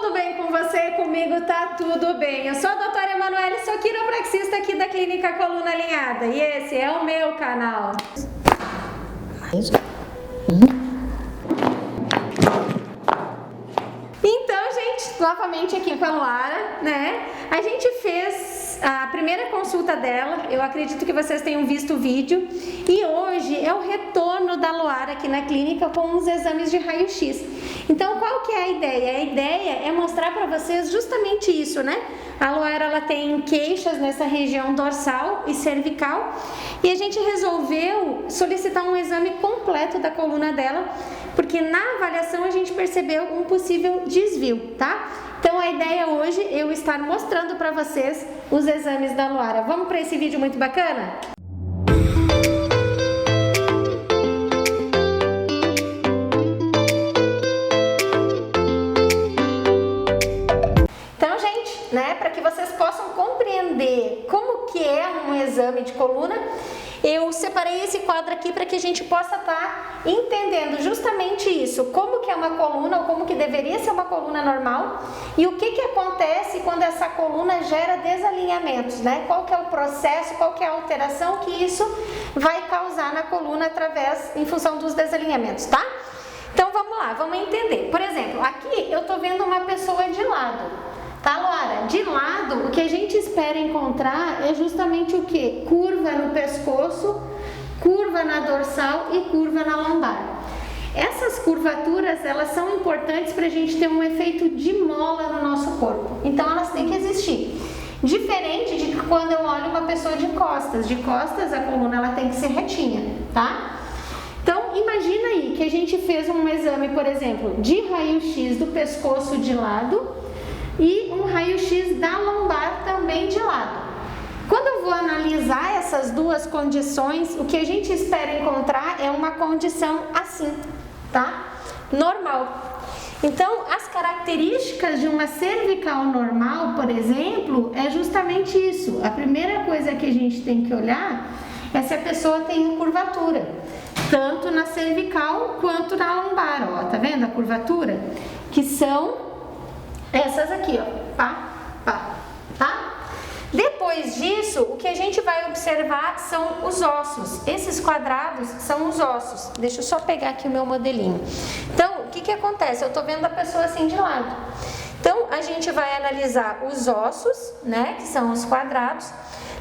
tudo bem com você? Comigo tá tudo bem. Eu sou a doutora Emanuele, sou quiropraxista aqui da Clínica Coluna Alinhada e esse é o meu canal. Então, gente, novamente aqui com a Luara, né? A gente fez a primeira consulta dela, eu acredito que vocês tenham visto o vídeo, e hoje é o retorno da Luara aqui na clínica com os exames de raio-x. Então, qual que é a ideia? A ideia é mostrar para vocês justamente isso, né? A Luara, ela tem queixas nessa região dorsal e cervical, e a gente resolveu solicitar um exame completo da coluna dela, porque na avaliação a gente percebeu um possível desvio, tá? Então a ideia hoje é eu estar mostrando para vocês os exames da Luara. Vamos para esse vídeo muito bacana? Então, gente, né, para que vocês possam compreender como que é um exame de coluna, eu separei esse quadro aqui para que a gente possa estar entendendo justamente isso, como que é uma coluna, ou como que deveria ser uma coluna normal, e o que acontece quando essa coluna gera desalinhamentos, né? Qual que é o processo, qual que é a alteração que isso vai causar na coluna em função dos desalinhamentos, tá? Então vamos lá, vamos entender. Por exemplo, aqui eu tô vendo uma pessoa de lado. Tá, Luara? De lado, o que a gente espera encontrar é justamente o que? Curva no pescoço, curva na dorsal e curva na lombar. Essas curvaturas, elas são importantes para a gente ter um efeito de mola no nosso corpo. Então, elas têm que existir. Diferente de quando eu olho uma pessoa de costas. De costas, a coluna ela tem que ser retinha, tá? Então, imagina aí que a gente fez um exame, por exemplo, de raio-x do pescoço de lado e um raio-x da lombar também de lado. Quando eu vou analisar essas duas condições, o que a gente espera encontrar é uma condição assim, tá? Normal. Então, as características de uma cervical normal, por exemplo, é justamente isso. A primeira coisa que a gente tem que olhar é se a pessoa tem curvatura, tanto na cervical quanto na lombar, ó, tá vendo a curvatura? Que são essas aqui, ó, tá? Depois disso, o que a gente vai observar são os ossos. Esses quadrados são os ossos. Deixa eu só pegar aqui o meu modelinho. Então, o que acontece? Eu tô vendo a pessoa assim de lado. Então, a gente vai analisar os ossos, né, que são os quadrados.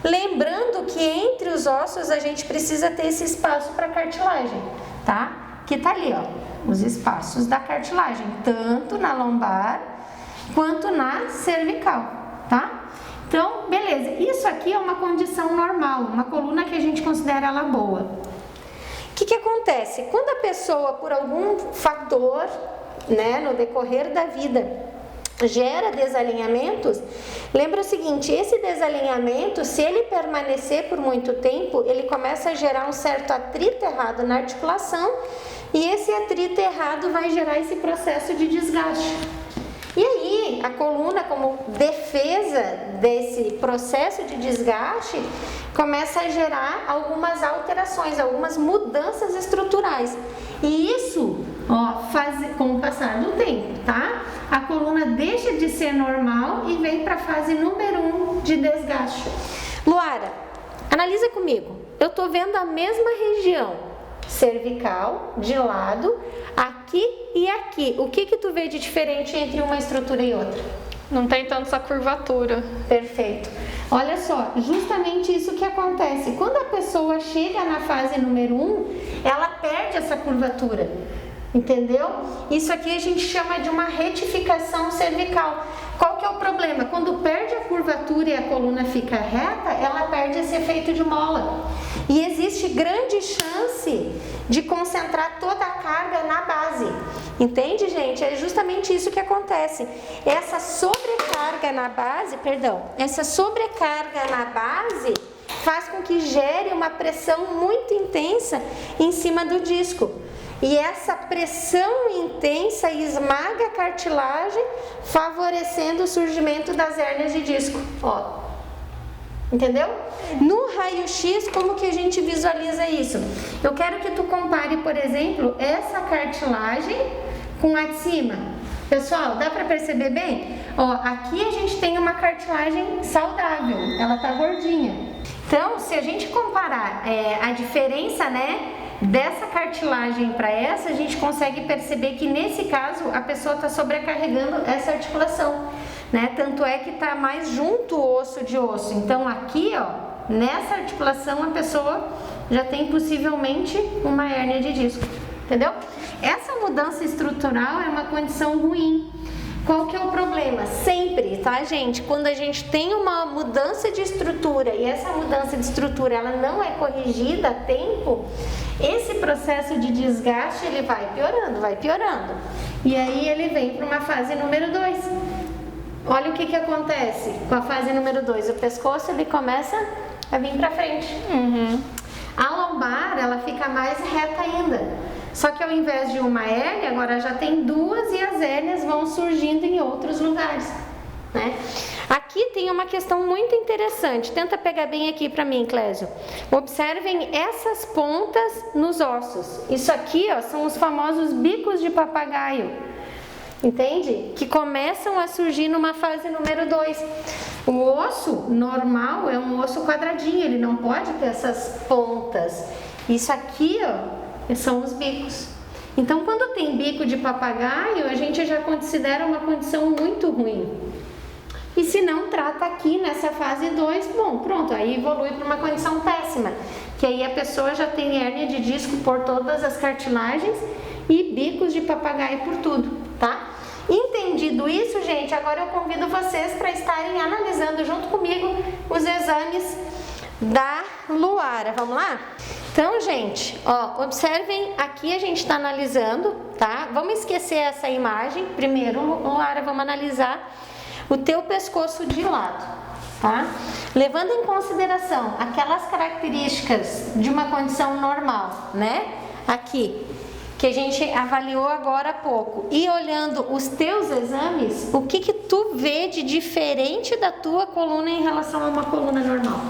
Lembrando que entre os ossos a gente precisa ter esse espaço para cartilagem, tá? Que tá ali, ó, os espaços da cartilagem, tanto na lombar quanto na cervical, tá? Então, beleza, isso aqui é uma condição normal, uma coluna que a gente considera ela boa. O que acontece? Quando a pessoa, por algum fator, né, no decorrer da vida, gera desalinhamentos, lembra o seguinte, esse desalinhamento, se ele permanecer por muito tempo, ele começa a gerar um certo atrito errado na articulação, e esse atrito errado vai gerar esse processo de desgaste. E aí, a coluna, como defesa desse processo de desgaste, começa a gerar algumas alterações, algumas mudanças estruturais. E isso, ó, com o passar do tempo, tá? A coluna deixa de ser normal e vem para a fase número 1 de desgaste. Luara, analisa comigo. Eu tô vendo a mesma região cervical, de lado, aqui e aqui. O que tu vê de diferente entre uma estrutura e outra? Não tem tanto essa curvatura. Perfeito. Olha só, justamente isso que acontece. Quando a pessoa chega na fase número 1, ela perde essa curvatura. Entendeu? Isso aqui a gente chama de uma retificação cervical. Qual que é o problema? Quando perde a curvatura e a coluna fica reta, ela perde esse efeito de mola. E existe grande chance de concentrar toda a carga na base. Entende, gente? É justamente isso que acontece. Essa sobrecarga na base faz com que gere uma pressão muito intensa em cima do disco. E essa pressão intensa esmaga a cartilagem, favorecendo o surgimento das hérnias de disco. Ó, entendeu? No raio-x, como que a gente visualiza isso? Eu quero que tu compare, por exemplo, essa cartilagem com a de cima. Pessoal, dá para perceber bem? Ó, aqui a gente tem uma cartilagem saudável, ela tá gordinha. Então, se a gente comparar a diferença, né, dessa cartilagem para essa, a gente consegue perceber que nesse caso a pessoa está sobrecarregando essa articulação, né? Tanto é que tá mais junto o osso de osso. Então aqui, ó, nessa articulação a pessoa já tem possivelmente uma hérnia de disco, entendeu? Essa mudança estrutural é uma condição ruim. Qual que é o problema? Sempre, tá, gente? Quando a gente tem uma mudança de estrutura e essa mudança de estrutura ela não é corrigida a tempo, esse processo de desgaste ele vai piorando. E aí ele vem para uma fase número 2. Olha o que acontece com a fase número 2. O pescoço ele começa a vir para frente. A lombar ela fica mais reta ainda. Só que ao invés de uma hérnia, agora já tem duas e as hérnias vão surgindo em outros lugares, né? Aqui tem uma questão muito interessante. Tenta pegar bem aqui para mim, Clésio. Observem essas pontas nos ossos. Isso aqui, ó, são os famosos bicos de papagaio. Entende? Que começam a surgir numa fase número 2. O osso normal é um osso quadradinho, ele não pode ter essas pontas. Isso aqui, ó, são os bicos. Então, quando tem bico de papagaio, a gente já considera uma condição muito ruim. E se não trata aqui nessa fase 2, bom, pronto, aí evolui para uma condição péssima, que aí a pessoa já tem hérnia de disco por todas as cartilagens e bicos de papagaio por tudo, tá? Entendido isso, gente, agora eu convido vocês para estarem analisando junto comigo os exames da Luara. Vamos lá? Então, gente, ó, observem, aqui a gente está analisando, tá? Vamos esquecer essa imagem. Primeiro, Luara, vamos analisar o teu pescoço de lado, tá? Levando em consideração aquelas características de uma condição normal, né? Aqui, que a gente avaliou agora há pouco. E olhando os teus exames, o que tu vê de diferente da tua coluna em relação a uma coluna normal?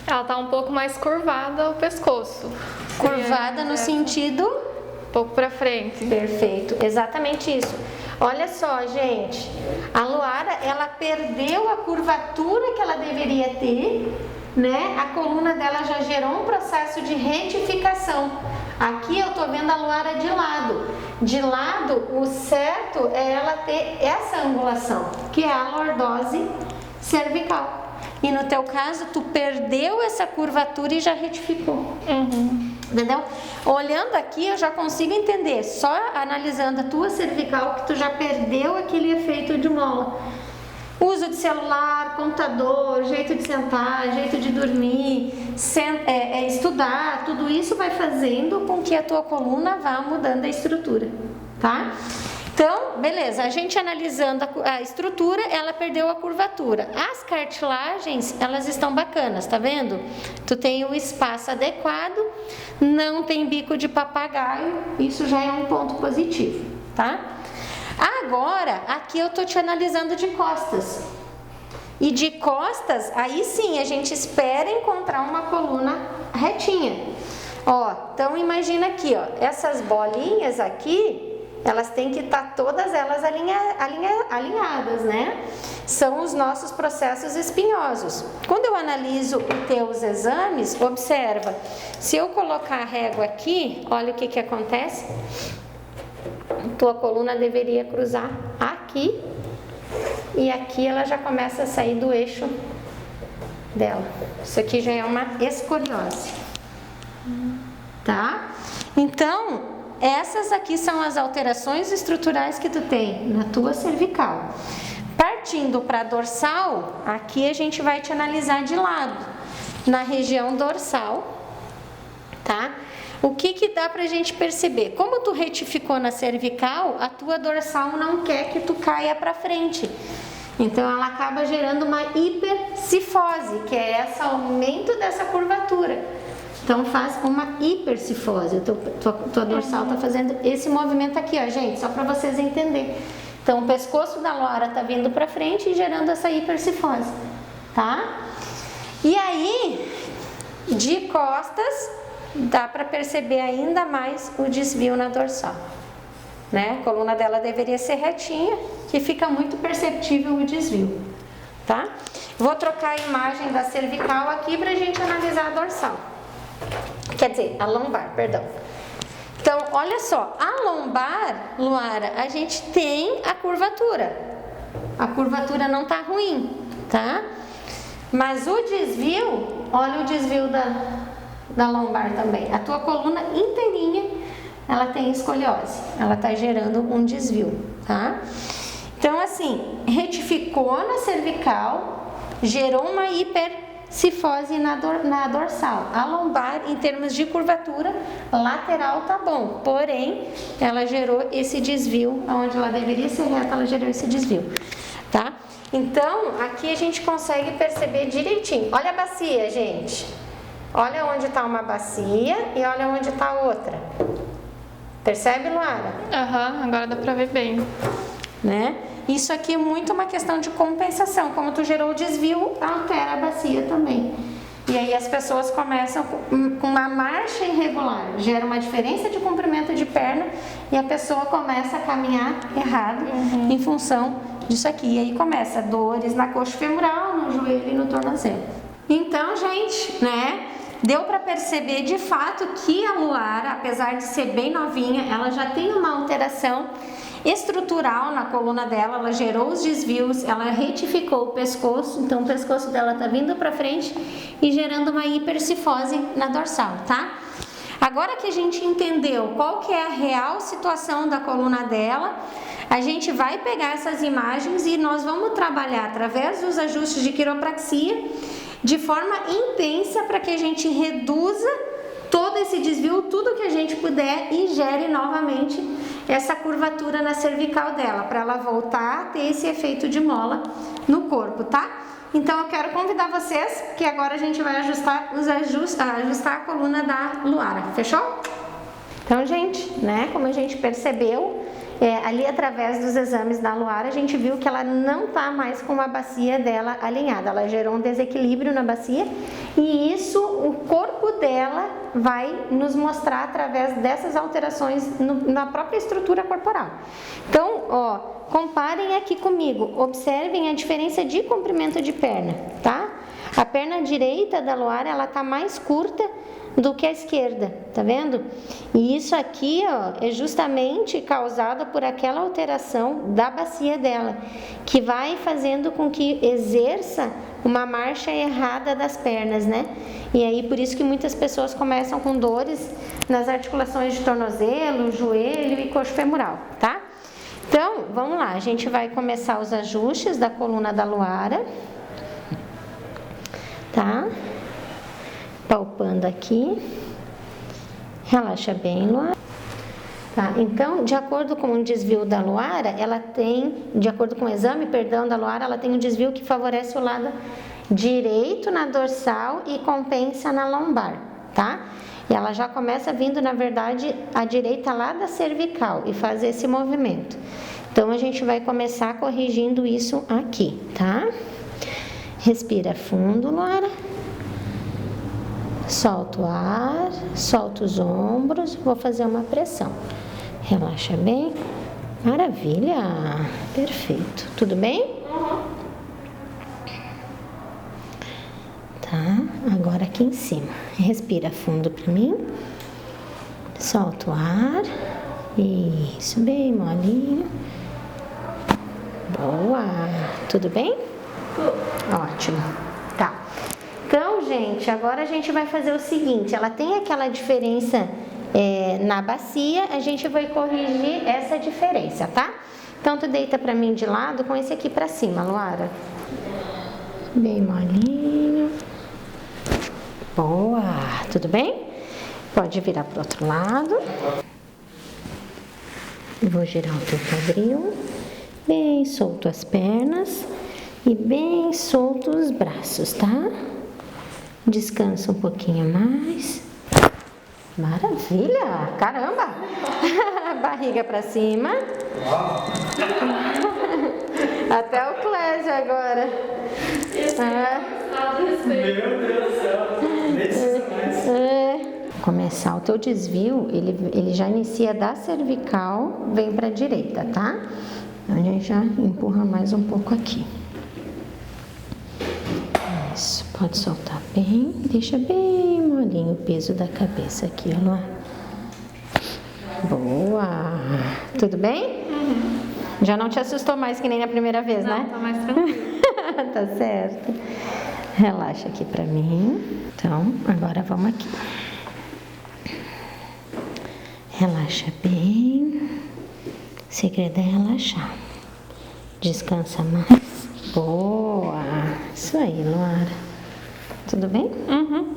Ela tá um pouco mais curvada o pescoço. Curvada no sentido? Um pouco pra frente. Perfeito, exatamente isso. Olha só, gente, a Luara, ela perdeu a curvatura que ela deveria ter, né? A coluna dela já gerou um processo de retificação. Aqui eu tô vendo a Luara de lado. De lado, o certo é ela ter essa angulação, que é a lordose cervical. E no teu caso, tu perdeu essa curvatura e já retificou. Entendeu? Olhando aqui, eu já consigo entender, só analisando a tua cervical, que tu já perdeu aquele efeito de mola. Uso de celular, computador, jeito de sentar, jeito de dormir, estudar, tudo isso vai fazendo com que a tua coluna vá mudando a estrutura, tá? Então, beleza, a gente analisando a estrutura, ela perdeu a curvatura. As cartilagens, elas estão bacanas, tá vendo? Tu tem o espaço adequado, não tem bico de papagaio, isso já é um ponto positivo, tá? Agora, aqui eu tô te analisando de costas. E de costas, aí sim, a gente espera encontrar uma coluna retinha. Ó, então imagina aqui, ó, essas bolinhas aqui, elas têm que estar todas elas alinhadas, né? São os nossos processos espinhosos. Quando eu analiso os teus exames, observa, se eu colocar a régua aqui, olha o que acontece. Tua coluna deveria cruzar aqui e aqui ela já começa a sair do eixo dela. Isso aqui já é uma escoliose, tá? Então, essas aqui são as alterações estruturais que tu tem na tua cervical. Partindo para a dorsal, aqui a gente vai te analisar de lado, na região dorsal, tá? O que dá pra gente perceber? Como tu retificou na cervical, a tua dorsal não quer que tu caia para frente. Então ela acaba gerando uma hipercifose, que é esse aumento dessa curvatura. Então faz uma hipercifose. Tua dorsal tá fazendo esse movimento aqui, ó, gente, só para vocês entenderem. Então o pescoço da Laura tá vindo para frente e gerando essa hipercifose, tá? E aí, de costas, dá para perceber ainda mais o desvio na dorsal. né? A coluna dela deveria ser retinha, que fica muito perceptível o desvio, tá? Vou trocar a imagem da cervical aqui pra gente analisar a dorsal. Quer dizer, a lombar, perdão. Então, olha só, a lombar, Luara, a gente tem a curvatura. A curvatura não tá ruim, tá? Mas o desvio, olha o desvio da lombar também. A tua coluna inteirinha, ela tem escoliose. Ela tá gerando um desvio, tá? Então, assim, retificou na cervical, gerou uma hipercifose na dorsal. A lombar, em termos de curvatura, lateral tá bom. Porém, ela gerou esse desvio, onde ela deveria ser reta, ela gerou esse desvio, tá? Então, aqui a gente consegue perceber direitinho. Olha a bacia, gente. Olha onde está uma bacia e olha onde está outra. Percebe, Luara? Aham, agora dá pra ver bem. Né? Isso aqui é muito uma questão de compensação. Como tu gerou o desvio, altera a bacia também. E aí as pessoas começam com uma marcha irregular. Gera uma diferença de comprimento de perna e a pessoa começa a caminhar errado em função disso aqui. E aí começa dores na coxa femoral, no joelho e no tornozelo. Então, gente, né? Deu para perceber de fato que a Luara, apesar de ser bem novinha, ela já tem uma alteração estrutural na coluna dela, ela gerou os desvios, ela retificou o pescoço, então o pescoço dela tá vindo para frente e gerando uma hipercifose na dorsal, tá? Agora que a gente entendeu qual que é a real situação da coluna dela, a gente vai pegar essas imagens e nós vamos trabalhar através dos ajustes de quiropraxia de forma intensa para que a gente reduza todo esse desvio, tudo que a gente puder e gere novamente essa curvatura na cervical dela, para ela voltar a ter esse efeito de mola no corpo, tá? Então eu quero convidar vocês, que agora a gente vai ajustar a coluna da Luara, fechou? Então, gente, né, como a gente percebeu, ali através dos exames da Luara, a gente viu que ela não tá mais com a bacia dela alinhada, ela gerou um desequilíbrio na bacia e isso, o corpo dela vai nos mostrar através dessas alterações na própria estrutura corporal. Então, ó, comparem aqui comigo, observem a diferença de comprimento de perna, tá? A perna direita da Luara, ela tá mais curta do que a esquerda, tá vendo? E isso aqui, ó, é justamente causado por aquela alteração da bacia dela, que vai fazendo com que exerça uma marcha errada das pernas, né? E aí por isso que muitas pessoas começam com dores nas articulações de tornozelo, joelho e coxa femoral, tá? Então, vamos lá, a gente vai começar os ajustes da coluna da Luara, tá? Palpando aqui, relaxa bem, Luara. Tá, então, de acordo com o desvio da Luara, ela tem, de acordo com o exame, perdão, da Luara, ela tem um desvio que favorece o lado direito na dorsal e compensa na lombar, tá? E ela já começa vindo, na verdade, à direita lá da cervical e faz esse movimento. Então, a gente vai começar corrigindo isso aqui, tá? Respira fundo, Luara. Solta o ar, solta os ombros, vou fazer uma pressão. Relaxa bem. Maravilha! Perfeito. Tudo bem? Tá, agora aqui em cima. Respira fundo pra mim. Solta o ar. Isso, bem molinho. Boa! Tudo bem? Ótimo. Tá. Então, gente, agora a gente vai fazer o seguinte, ela tem aquela diferença na bacia, a gente vai corrigir essa diferença, tá? Então, tu deita pra mim de lado com esse aqui pra cima, Luara. Bem molinho. Boa! Tudo bem? Pode virar pro outro lado. Vou girar o teu quadril. Bem solto as pernas e bem solto os braços, tá? Descansa um pouquinho mais. Maravilha! Caramba! Barriga pra cima. Até o Clésio agora. Meu Deus do céu! começar o teu desvio, ele já inicia da cervical, vem para a direita, tá? Então a gente já empurra mais um pouco aqui. Isso, pode soltar bem, deixa bem molinho o peso da cabeça aqui, ó lá. Boa! Tudo bem? Uhum. Já não te assustou mais que nem a primeira vez, não, né? Tá mais tranquilo. Tá certo. Relaxa aqui pra mim. Então, agora vamos aqui. Relaxa bem. O segredo é relaxar. Descansa mais. Boa! Isso aí, Luara. Tudo bem? Uhum.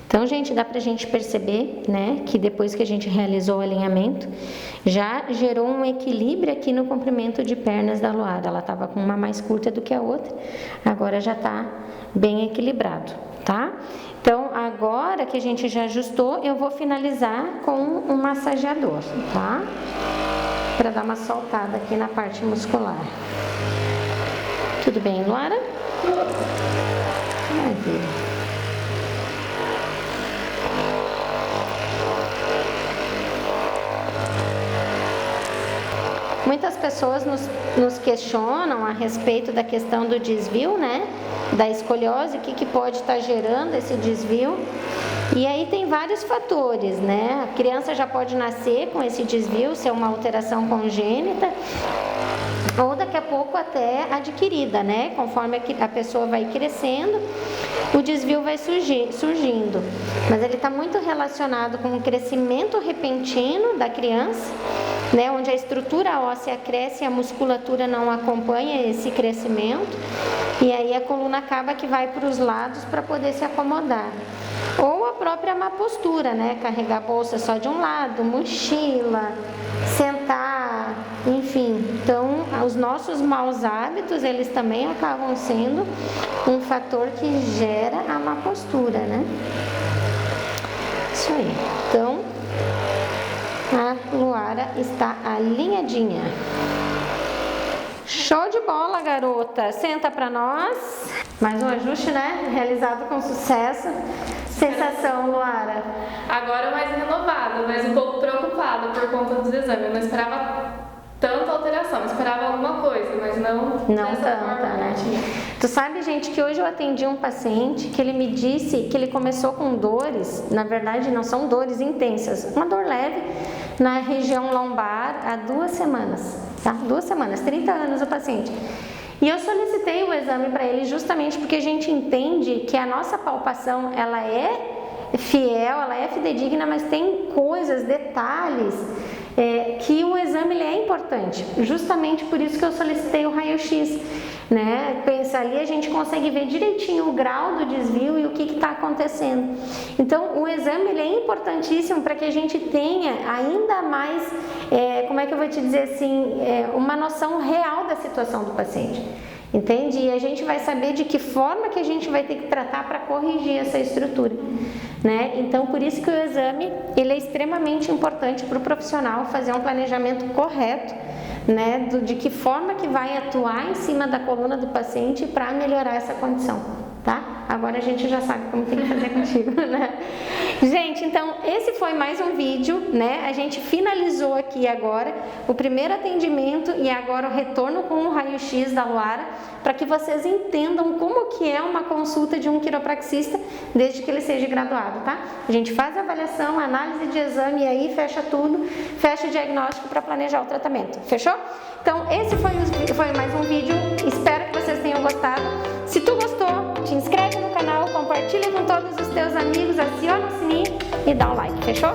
Então, gente, dá pra gente perceber, né, que depois que a gente realizou o alinhamento, já gerou um equilíbrio aqui no comprimento de pernas da Luara. Ela tava com uma mais curta do que a outra, agora já tá bem equilibrado, tá? Então, agora que a gente já ajustou, eu vou finalizar com um massageador, tá? Pra dar uma soltada aqui na parte muscular. Tudo bem, Luara? Maravilha. Muitas pessoas nos questionam a respeito da questão do desvio, né? Da escoliose, o que pode estar gerando esse desvio. E aí tem vários fatores, né? A criança já pode nascer com esse desvio, ser uma alteração congênita, ou daqui a pouco até adquirida, né? Conforme a pessoa vai crescendo, o desvio vai surgindo. Mas ele está muito relacionado com o crescimento repentino da criança, né? Onde a estrutura óssea cresce e a musculatura não acompanha esse crescimento. E aí a coluna acaba que vai para os lados para poder se acomodar. Ou a própria má postura, né? Carregar a bolsa só de um lado, mochila, sentar, enfim. Então, os nossos maus hábitos, eles também acabam sendo um fator que gera a má postura, né? Isso aí. Então, a Luara está alinhadinha. Show de bola, garota! Senta pra nós. Mais um ajuste, né? Realizado com sucesso. Sensação, Luara? Agora mais renovada, mas um pouco preocupada por conta dos exames. Eu não esperava tanta alteração, eu esperava alguma coisa, mas não dessa forma, né? Tu sabe, gente, que hoje eu atendi um paciente que ele me disse que ele começou com dores, na verdade não são dores intensas, uma dor leve na região lombar há 2 semanas, tá? 2 semanas, 30 anos o paciente. E eu solicitei o exame para ele justamente porque a gente entende que a nossa palpação, ela é fiel, ela é fidedigna, mas tem coisas, detalhes, que o exame ele é importante. Justamente por isso que eu solicitei o raio-x, né? Pensa ali, a gente consegue ver direitinho o grau do desvio e o que está acontecendo. Então, o exame ele é importantíssimo para que a gente tenha ainda mais, como é que eu vou te dizer assim, uma noção real da situação do paciente. Entende? E a gente vai saber de que forma que a gente vai ter que tratar para corrigir essa estrutura, né? Então, por isso que o exame ele é extremamente importante para o profissional fazer um planejamento correto, né? De que forma que vai atuar em cima da coluna do paciente para melhorar essa condição, tá? Agora a gente já sabe como tem que fazer contigo, né? Gente, então esse foi mais um vídeo, né? A gente finalizou aqui agora o primeiro atendimento e agora o retorno com o raio-x da Luara, para que vocês entendam como que é uma consulta de um quiropraxista desde que ele seja graduado, tá? A gente faz a avaliação, a análise de exame e aí fecha tudo, fecha o diagnóstico para planejar o tratamento. Fechou? Então esse foi mais um vídeo, espero que vocês tenham gostado. Se tu gostou, te inscreve no canal, compartilha com todos os teus amigos, aciona o sininho e dá um like, fechou?